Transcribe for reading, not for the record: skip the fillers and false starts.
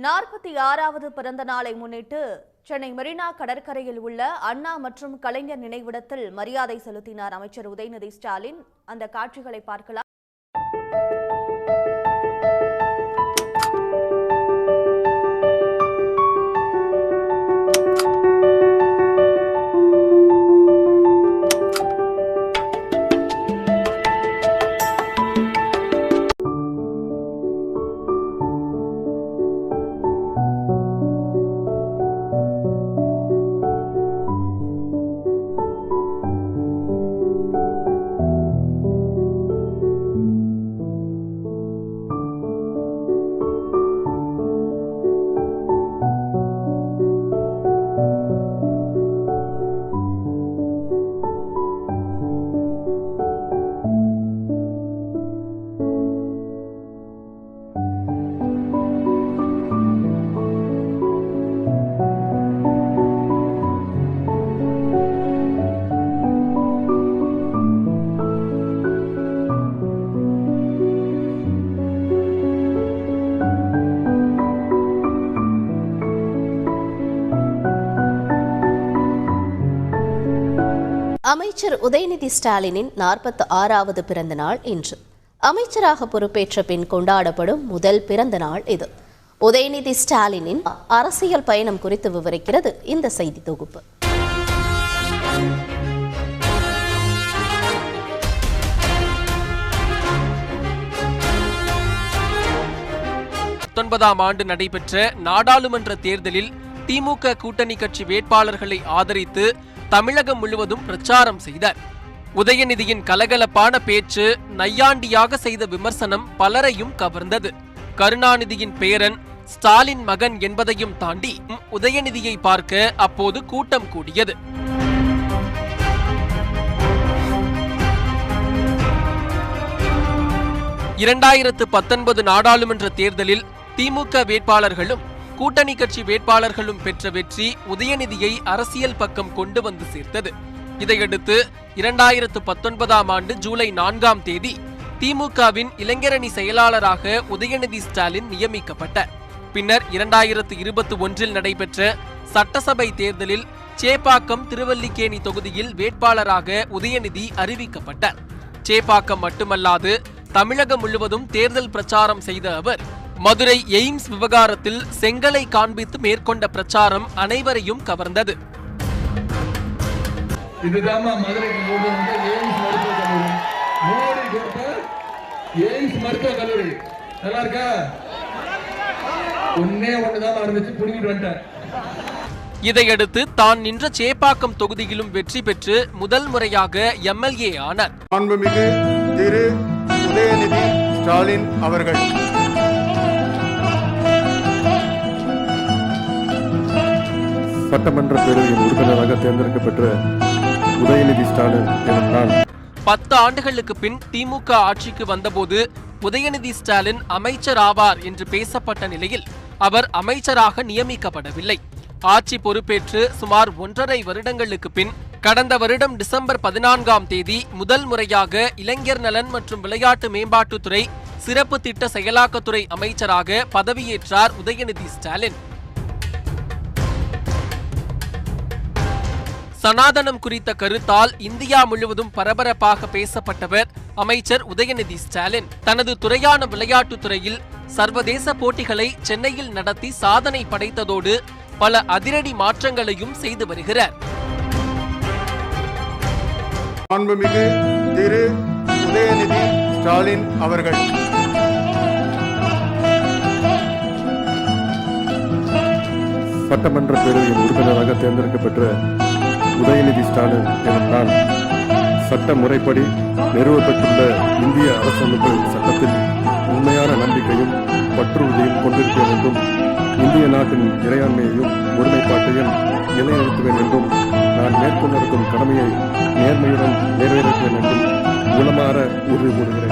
46வது பிறந்த நாளை முன்னிட்டு சென்னை மெரினா கடற்கரையில் உள்ள அண்ணா மற்றும் கலைஞர் நினைவிடத்தில் மரியாதை செலுத்தினார் அமைச்சர் உதயநிதி ஸ்டாலின். அந்த காட்சிகளை பார்க்கலாம். அமைச்சர் உதயநிதி ஸ்டாலினின் 46வது பிறந்த நாள் இன்று. அமைச்சராக பொறுப்பேற்ற பின் கொண்டாடப்படும் முதல் பிறந்த நாள் இது. உதயநிதி ஸ்டாலினின் அரசியல் பயணம் குறித்து விவரிக்கிறது இந்த செய்தி தொகுப்பு. ஆண்டு நடைபெற்ற நாடாளுமன்ற தேர்தலில் திமுக கூட்டணி கட்சி வேட்பாளர்களை ஆதரித்து தமிழகம் முழுவதும் பிரச்சாரம் செய்தார். உதயநிதியின் கலகலப்பான பேச்சு, நையாண்டியாக செய்த விமர்சனம் பலரையும் கவர்ந்தது. கருணாநிதியின் பேரன், ஸ்டாலின் மகன் என்பதையும் தாண்டி உதயநிதியை பார்க்க அப்போது கூட்டம் கூடியது. நாடாளுமன்ற தேர்தலில் திமுக வேட்பாளர்களும் கூட்டணி கட்சி வேட்பாளர்களும் பெற்ற வெற்றி உதயநிதியை அரசியல் பக்கம் கொண்டு வந்து சேர்த்தது. இதையடுத்து 2019 ஆண்டு ஜூலை 4ஆம் தேதி திமுகவின் இளைஞரணி செயலாளராக உதயநிதி ஸ்டாலின் நியமிக்கப்பட்டார். பின்னர் 2021 நடைபெற்ற சட்டசபை தேர்தலில் சேப்பாக்கம் திருவல்லிக்கேணி தொகுதியில் வேட்பாளராக உதயநிதி அறிவிக்கப்பட்டார். சேப்பாக்கம் மட்டுமல்லாது தமிழகம் முழுவதும் தேர்தல் பிரச்சாரம் செய்த அவர் மதுரை எய்ம்ஸ் விவகாரத்தில் செங்கலை காண்பித்து மேற்கொண்ட பிரச்சாரம் அனைவரையும் கவர்ந்தது. இதையடுத்து தான் நின்ற சேப்பாக்கம் தொகுதியிலும் வெற்றி பெற்று முதல் முறையாக எம்எல்ஏ ஆனார். மாண்புமிகு திரு உதயநிதி ஸ்டாலின் அவர்கள் சட்டமன்ற பேரவையின் உறுப்பினராக தேர்ந்தெடுக்கப்பட்ட உதயநிதி ஸ்டாலின் நான் 10 ஆண்டுகளுக்கு பின் திமுக ஆட்சிக்கு வந்தபோது உதயநிதி ஸ்டாலின் அமைச்சர் ஆவார் என்று பேசப்பட்ட நிலையில் அவர் அமைச்சராக நியமிக்கப்படவில்லை. ஆட்சி பொறுப்பேற்று சுமார் 1.5 வருடங்களுக்கு பின் கடந்த வருடம் டிசம்பர் 14ஆம் தேதி முதல் முறையாக இளைஞர் நலன் மற்றும் விளையாட்டு மேம்பாட்டுத்துறை சிறப்பு திட்ட செயலாக்கத்துறை அமைச்சராக பதவியேற்றார் உதயநிதி ஸ்டாலின். சனாதனம் குறித்த கருத்தால் இந்தியா முழுவதும் பரபரப்பாக பேசப்பட்டவர் அமைச்சர் உதயநிதி ஸ்டாலின். தனது துறையான விளையாட்டுத் துறையில் சர்வதேச போட்டிகளை சென்னையில் நடத்தி சாதனை படைத்ததோடு பல அதிரடி மாற்றங்களையும் செய்து வருகிறார். மாண்புமிகு திரு உதயநிதி ஸ்டாலின் அவர்கள் சட்டமன்ற பேரவையின் உறுப்பினராக தேர்ந்தெடுக்கப்பட்ட உதயநிதி ஸ்டாலின் நான் சட்ட முறைப்படி நிறுவப்பட்டுள்ள இந்திய அரசமைப்பு சட்டத்தில் உண்மையான நம்பிக்கையும் பற்றுறுதியும் கொண்டிருப்பேன் என்றும் இந்திய நாட்டின் இறையாண்மையையும் ஒருமைப்பாட்டையும் நிலைநிறுத்துவேன் என்றும் நான் மேற்கொண்டிருக்கும் கடமையை நேர்மையுடன் நிறைவேற்றுவேன் என்றும் உளமாற உறுதி கூறுகிறேன்.